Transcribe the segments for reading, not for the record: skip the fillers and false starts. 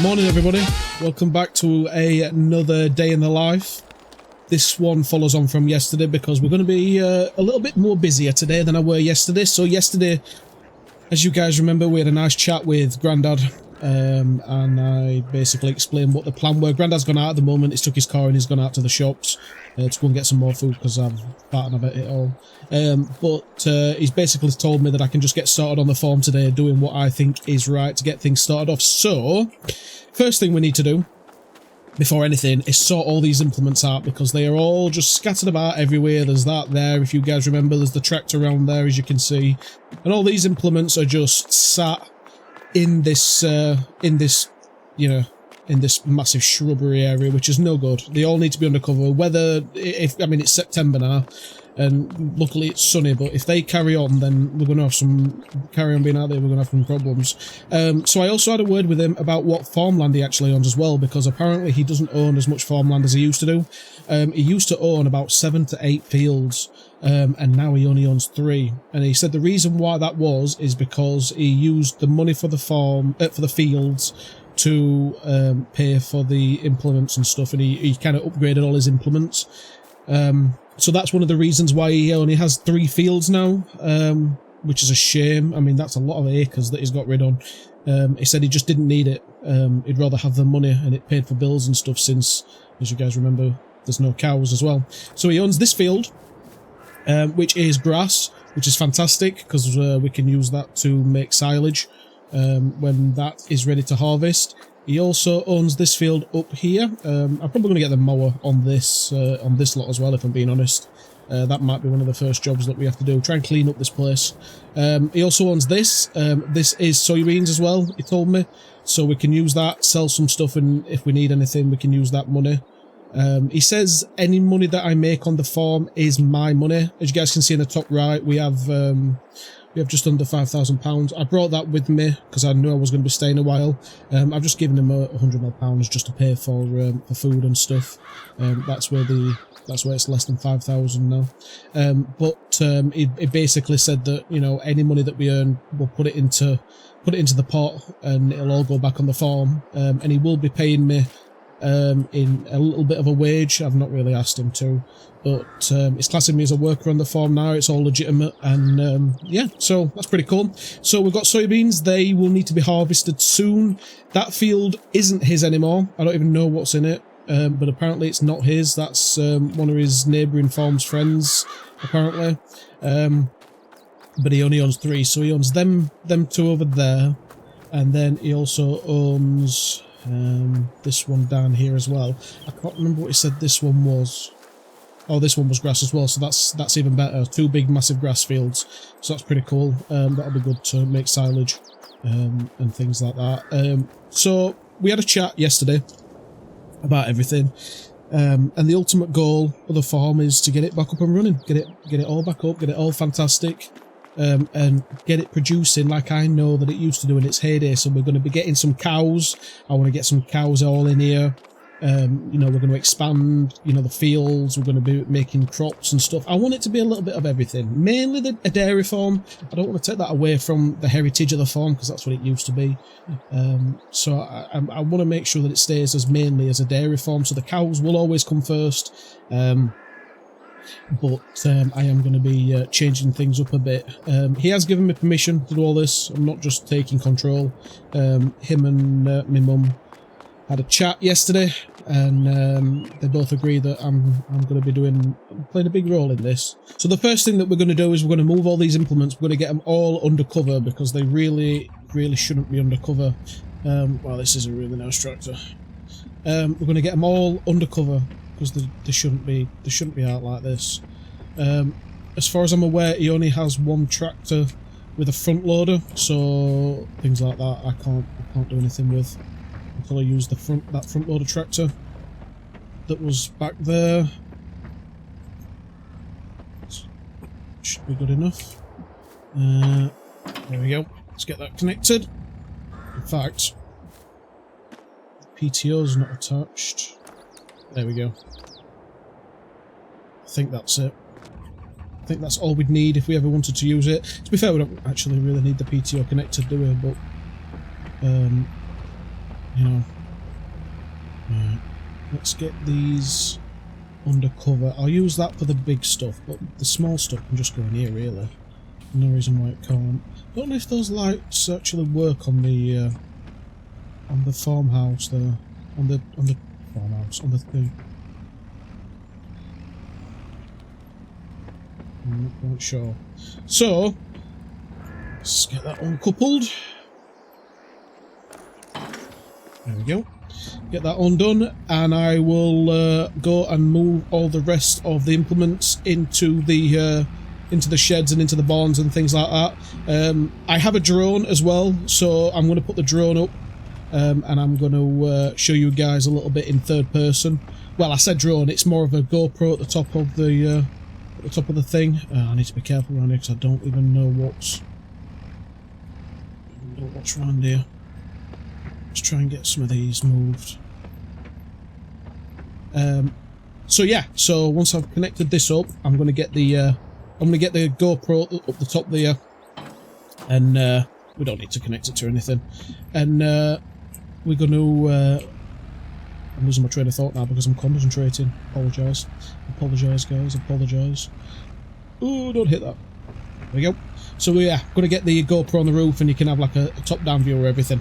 Morning everybody, welcome back to another day in the life. This one follows on from yesterday because we're going to be a little bit more busier today than I were yesterday. So yesterday, as you guys remember, we had a nice chat with Grandad and I basically explained what the plan were. Grandad's gone out at the moment, he's took his car and he's gone out to the shops to go and get some more food because I'm farting about it all. But he's basically told me that I can just get started on the farm today doing what I think is right to get things started off. So, first thing we need to do before anything is sort all these implements out because they are all just scattered about everywhere. There's that there, if you guys remember, there's the tractor around there as you can see, and all these implements are just sat in this massive shrubbery area, which is no good. They all need to be undercover. Whether, I mean, it's September now, and luckily it's sunny, but if they carry on, then we're going to have carry on being out there, we're going to have some problems. So I also had a word with him about what farmland he actually owns as well, because apparently he doesn't own as much farmland as he used to do. He used to own about 7 to 8 fields, and now he only owns 3. And he said the reason why that is because he used the money for the farm, for the fields, to pay for the implements and stuff, and he kind of upgraded all his implements. So that's one of the reasons why he only has 3 fields now, which is a shame. I mean, that's a lot of acres that he's got rid of. He said he just didn't need it. He'd rather have the money and it paid for bills and stuff since, as you guys remember, there's no cows as well. So he owns this field, which is grass, which is fantastic because we can use that to make silage when that is ready to harvest. He also owns this field up here. I'm probably going to get the mower on this lot as well, if I'm being honest. That might be one of the first jobs that we have to do, try and clean up this place. He also owns this. This is soybeans as well, he told me, so we can use that, sell some stuff, and if we need anything we can use that money. He says any money that I make on the farm is my money. As you guys can see in the top right, we have just under £5,000. I brought that with me because I knew I was going to be staying a while. I've just given him £100 just to pay for food and stuff. That's where it's less than 5,000 now. But he basically said that, you know, any money that we earn, we'll put it into the pot and it'll all go back on the farm. And he will be paying me in a little bit of a wage. I've not really asked him to, but it's classing me as a worker on the farm now. It's all legitimate, and yeah, so that's pretty cool. So we've got soybeans. They will need to be harvested soon. That field isn't his anymore. I don't even know what's in it, but apparently it's not his. That's one of his neighbouring farm's friends, apparently. But he only owns 3, so he owns them 2 over there, and then he also owns this one down here as well. I can't remember what he said this one was. Oh, this one was grass as well, so that's even better. 2 big massive grass fields, so that's pretty cool. That'll be good to make silage and things like that. So we had a chat yesterday about everything, and the ultimate goal of the farm is to get it back up and running, get it all back up, get it all fantastic. And get it producing like I know that it used to do in its heyday. So we're going to be getting some cows. I want to get some cows all in here. You know, we're going to expand, you know, the fields. We're going to be making crops and stuff. I want it to be a little bit of everything. Mainly a dairy farm. I don't want to take that away from the heritage of the farm because that's what it used to be. So I want to make sure that it stays as mainly as a dairy farm. So the cows will always come first. But I am going to be changing things up a bit. He has given me permission to do all this. I'm not just taking control. Him and my mum had a chat yesterday, and they both agree that I'm going to be playing a big role in this. So the first thing that we're going to do is we're going to move all these implements. We're going to get them all undercover because they really shouldn't be undercover. Wow, this is a really nice tractor. We're going to get them all undercover, because they shouldn't be out like this. As far as I'm aware, he only has 1 tractor with a front loader, so things like that I can't do anything with until I use that front loader tractor that was back there. Should be good enough. There we go. Let's get that connected. In fact, the PTO's not attached. There we go. I think that's it. I think that's all we'd need if we ever wanted to use it. To be fair, we don't actually really need the PTO connected, do we? But You know. Right. Let's get these undercover. I'll use that for the big stuff, but the small stuff can just go in here, really. No reason why it can't. Don't know if those lights actually work on the farmhouse there. On the farmhouse, on the thing. I'm not quite sure. So, let's get that uncoupled. There we go. Get that undone, and I will go and move all the rest of the implements into the sheds and into the barns and things like that. I have a drone as well, so I'm going to put the drone up, and I'm going to show you guys a little bit in third person. Well, I said drone; it's more of a GoPro at the top of the thing. I need to be careful around here because I don't even know what's around here. Let's try and get some of these moved. So yeah, so once I've connected this up, I'm gonna get the GoPro up the top there, and we don't need to connect it to anything. And we're gonna. I'm losing my train of thought now because I'm concentrating. Apologise, guys. Apologise. Oh, don't hit that. There we go. So yeah, gonna get the GoPro on the roof, and you can have like a top-down view of everything.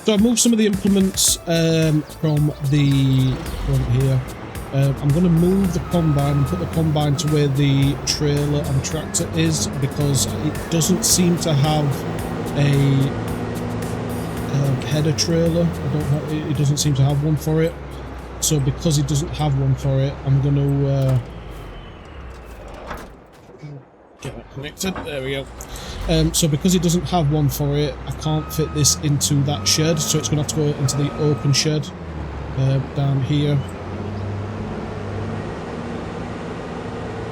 So I've moved some of the implements from the front here. I'm going to move the combine and put the combine to where the trailer and tractor is, because it doesn't seem to have a header trailer. It doesn't seem to have one for it. So because it doesn't have one for it, I'm going to get that connected. There we go. So because it doesn't have one for it, I can't fit this into that shed, so it's going to have to go into the open shed down here.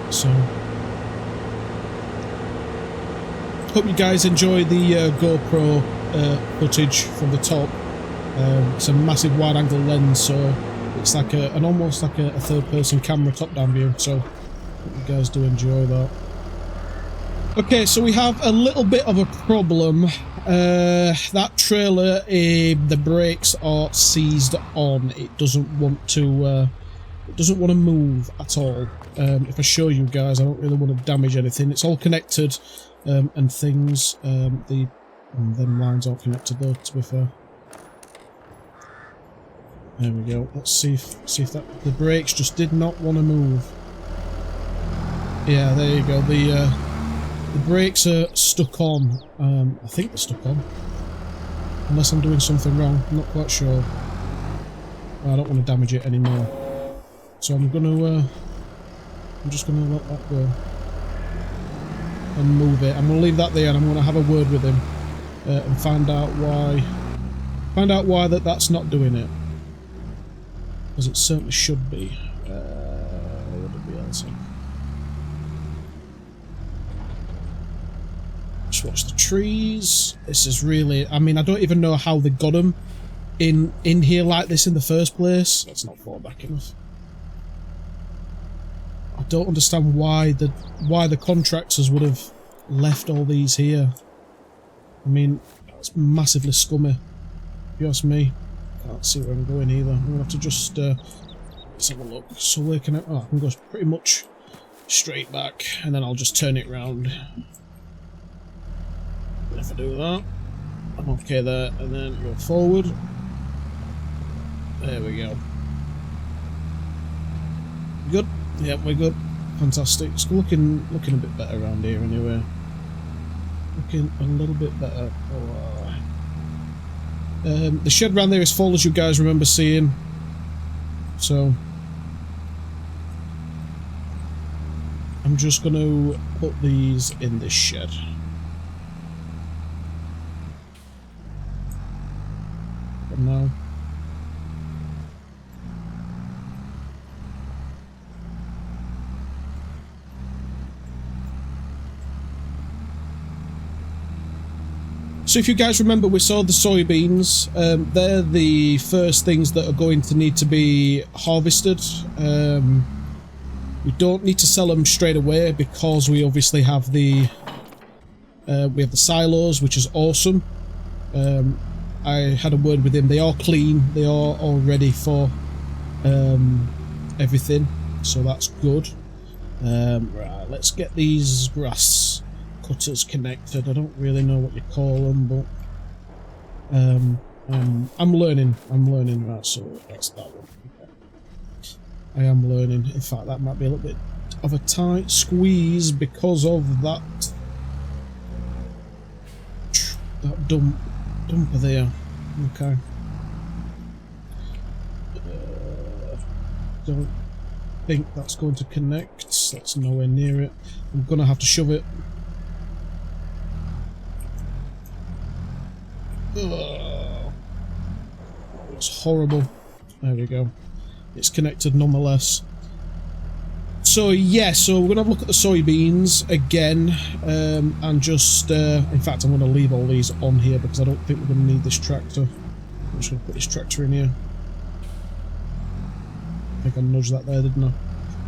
So, hope you guys enjoy the GoPro footage from the top. It's a massive wide-angle lens, so it's like almost like a third-person camera top-down view. So, hope you guys do enjoy that. Okay, so we have a little bit of a problem. That trailer, the brakes are seized on. It doesn't want to. It doesn't want to move at all. If I show you guys, I don't really want to damage anything. It's all connected and things. Them lines aren't connected though, to be fair. There we go. Let's see if that the brakes just did not want to move. Yeah, there you go. The brakes are stuck on. I think they're stuck on. Unless I'm doing something wrong. I'm not quite sure. I don't want to damage it anymore. So I'm just gonna let that go. And move it. I'm gonna leave that there, and I'm gonna have a word with him. And find out why that's not doing it. Because it certainly should be. What did we answer? Just watch the trees. This is really... I mean, I don't even know how they got them in here like this in the first place. Let's not fall back enough. I don't understand why the contractors would have left all these here. I mean, that's massively scummy, if you ask me. Can't see where I'm going either. I'm going to have to just, let's have a look. So where can I, oh, I can go pretty much straight back, and then I'll just turn it round. If I do that, I'm okay there, and then go forward. There we go. Good? Yep, we're good. Fantastic. It's looking a bit better around here anyway. Looking a little bit better. The shed round there is full, as you guys remember seeing. So I'm just going to put these in this shed. For now. So if you guys remember, we saw the soybeans. They're the first things that are going to need to be harvested. We don't need to sell them straight away because we obviously have the silos, which is awesome. I had a word with him. They are clean. They are all ready for everything, so that's good. Right, let's get these grass cutters connected. I don't really know what you call them, but I'm learning. Right, so that's that one. Okay. I am learning. In fact, that might be a little bit of a tight squeeze because of that dumper there. Okay. Don't think that's going to connect. That's nowhere near it. I'm gonna have to shove it. Oh, it's horrible. There we go. It's connected nonetheless. So yeah, so we're gonna have a look at the soybeans again, and just in fact I'm gonna leave all these on here because I don't think we're gonna need this tractor. I'm just gonna put this tractor in here. I think I nudged that there, didn't I?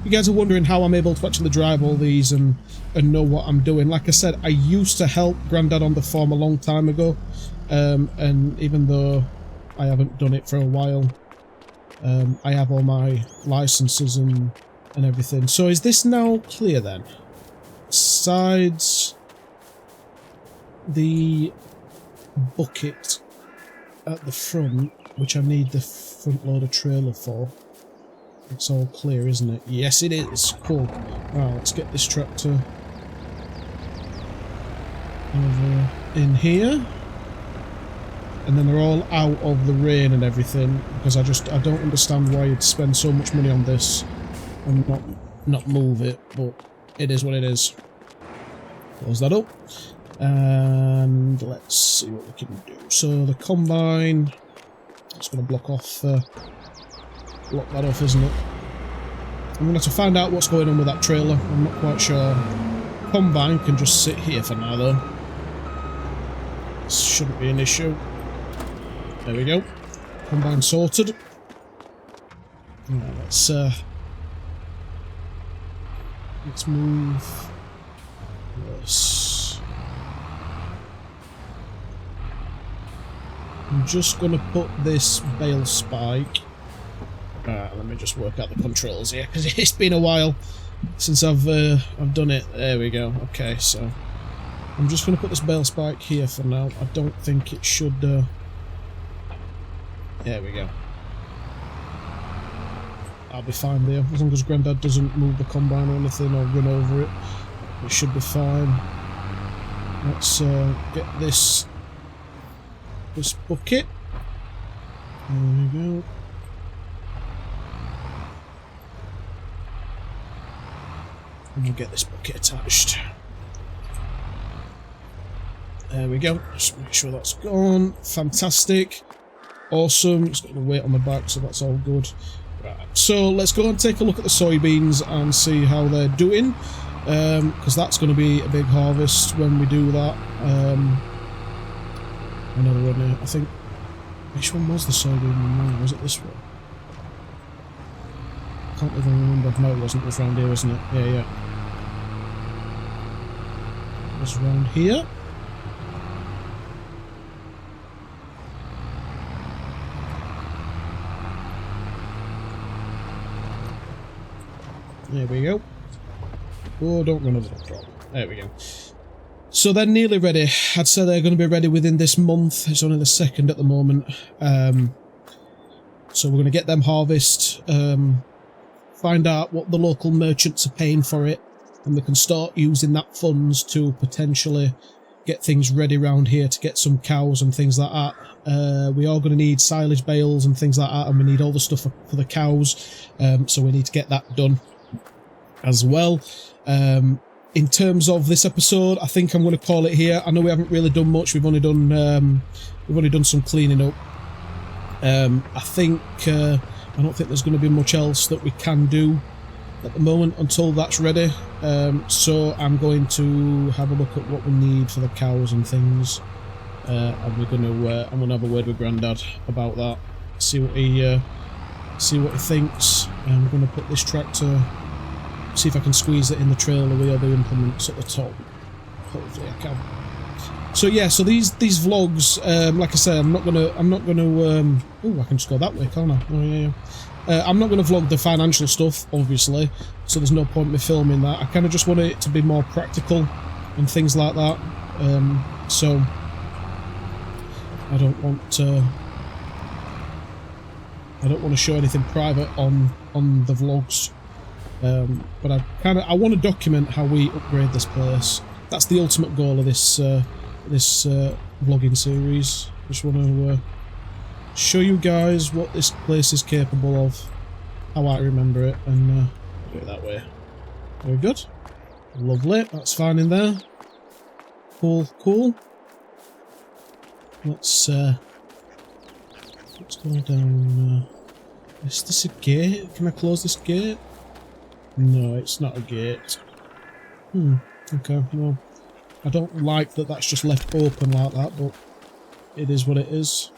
You guys are wondering how I'm able to actually drive all these and know what I'm doing. Like I said, I used to help Grandad on the farm a long time ago, and even though I haven't done it for a while, I have all my licenses and everything. So is this now clear then? Besides the bucket at the front, which I need the front loader trailer for. It's all clear, isn't it? Yes, it is. Cool. Right, let's get this tractor over in here. And then they're all out of the rain and everything, because I don't understand why you'd spend so much money on this and not move it, but it is what it is. Close that up. And let's see what we can do. So the combine, it's going to block that off, isn't it? I'm going to have to find out what's going on with that trailer. I'm not quite sure. Combine can just sit here for now, though. This shouldn't be an issue. There we go. Combine sorted. Right, let's move this. I'm just going to put this bale spike. Let me just work out the controls here, because it's been a while since I've done it. There we go. Okay, so I'm just going to put this bale spike here for now. I don't think it should... There we go. I'll be fine there, as long as Grandad doesn't move the combine or anything or run over it. It should be fine. Let's get this bucket. There we go. And we'll get this bucket attached. There we go. Just make sure that's gone. Fantastic. Awesome. It's got the weight on the back, so that's all good. Right. So let's go and take a look at the soybeans and see how they're doing. Because that's going to be a big harvest when we do that. Another one here. I think... Which one was the soybean one? Was it this one? I can't even remember. No, it wasn't. It was round here, wasn't it? Yeah, yeah. us around here. There we go. Oh, don't run over the drop. There we go. So they're nearly ready. I'd say they're going to be ready within this month. It's only the 2nd at the moment. So we're going to get them harvest, find out what the local merchants are paying for it, and we can start using that funds to potentially get things ready around here to get some cows and things like that. We are going to need silage bales and things like that, and we need all the stuff for the cows, so we need to get that done as well. In terms of this episode, I think I'm going to call it here. I know we haven't really done much. We've only done some cleaning up. I don't think there's going to be much else that we can do at the moment until that's ready. So I'm going to have a look at what we need for the cows and things, and I'm going to have a word with Grandad about that. See what he thinks. I'm going to put this tractor. See if I can squeeze it in the trailer with the other implements at the top. Hopefully I can. So yeah, so these vlogs, like I say, I'm not gonna. Oh, I can just go that way, can't I? Oh yeah. I'm not gonna vlog the financial stuff, obviously. So there's no point in me filming that. I kind of just want it to be more practical and things like that. So I don't want to. I don't want to show anything private on the vlogs. But I want to document how we upgrade this place. That's the ultimate goal of this vlogging series. Just want to show you guys what this place is capable of, how I remember it, and do it that way. Very good. Lovely. That's fine in there. Cool. Let's go down. Is this a gate? Can I close this gate? No, it's not a gate. Okay, well, I don't like that that's just left open like that, but it is what it is.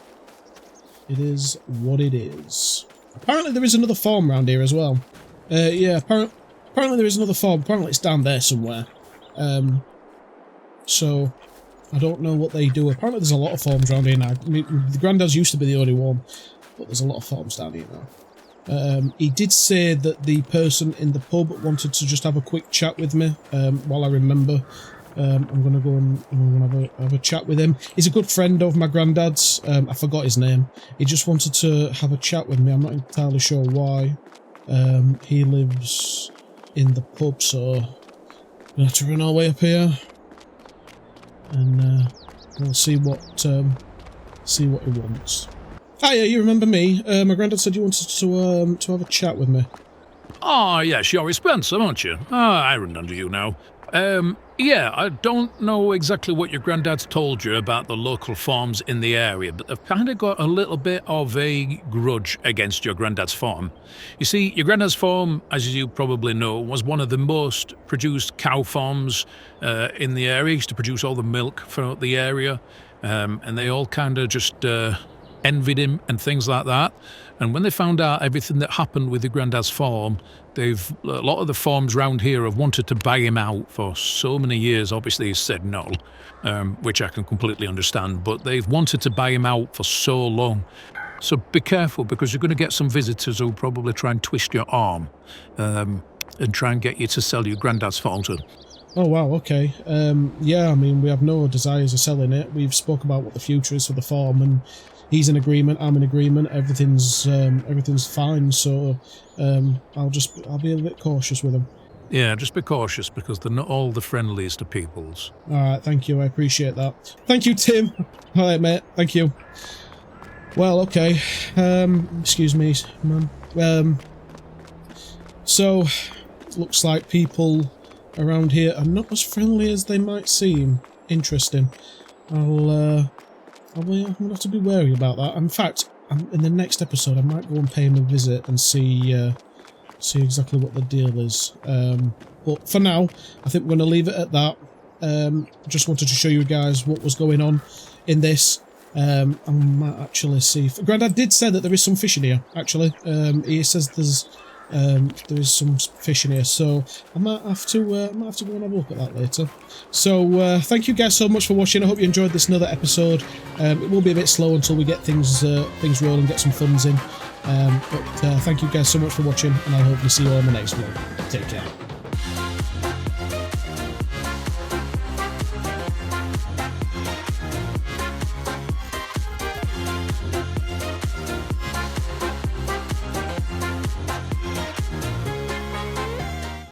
It is what it is. Apparently there is another farm around here as well. Yeah, apparently there is another farm. Apparently it's down there somewhere. So, I don't know what they do. Apparently there's a lot of farms around here now. I mean, the Grandads used to be the only one, but there's a lot of farms down here now. He did say that the person in the pub wanted to just have a quick chat with me while I remember. I'm going to go and have a chat with him. He's a good friend of my granddad's. I forgot his name. He just wanted to have a chat with me. I'm not entirely sure why. He lives in the pub, so we'll have to run our way up here. And we'll see what he wants. Hiya, you remember me? My granddad said you wanted to have a chat with me. Oh, yes, you're Spencer, aren't you? I remember you now. Yeah, I don't know exactly what your granddad's told you about the local farms in the area, but I've kind of got a little bit of a grudge against your granddad's farm. You see, your granddad's farm, as you probably know, was one of the most produced cow farms in the area. He used to produce all the milk for the area, and they all kind of just envied him and things like that. And when they found out everything that happened with your granddad's farm, a lot of the farms round here have wanted to buy him out for so many years. Obviously, he's said no, which I can completely understand, but they've wanted to buy him out for so long. So be careful, because you're going to get some visitors who'll probably try and twist your arm and try and get you to sell your granddad's farm to them. Oh wow, okay. Yeah, I mean, we have no desires of selling it. We've spoke about what the future is for the farm, and he's in agreement, I'm in agreement, everything's fine, so I'll be a bit cautious with him. Yeah, just be cautious, because they're not all the friendliest of peoples. Alright, thank you, I appreciate that. Thank you, Tim! Alright, mate, thank you. Well, okay, excuse me, man. So, it looks like people around here are not as friendly as they might seem. Interesting. I'm going to have to be wary about that. In fact, in the next episode, I might go and pay him a visit and see exactly what the deal is. But for now, I think we're going to leave it at that. Just wanted to show you guys what was going on in this. I might actually see... Grandad did say that there is some fish in here, actually. He says There is some fish in here, so I might have to go and have a look at that later. So thank you guys so much for watching. I hope you enjoyed this another episode. It will be a bit slow until we get things rolling, get some funds in. But thank you guys so much for watching, and I'll hopefully see you all in the next one. Take care.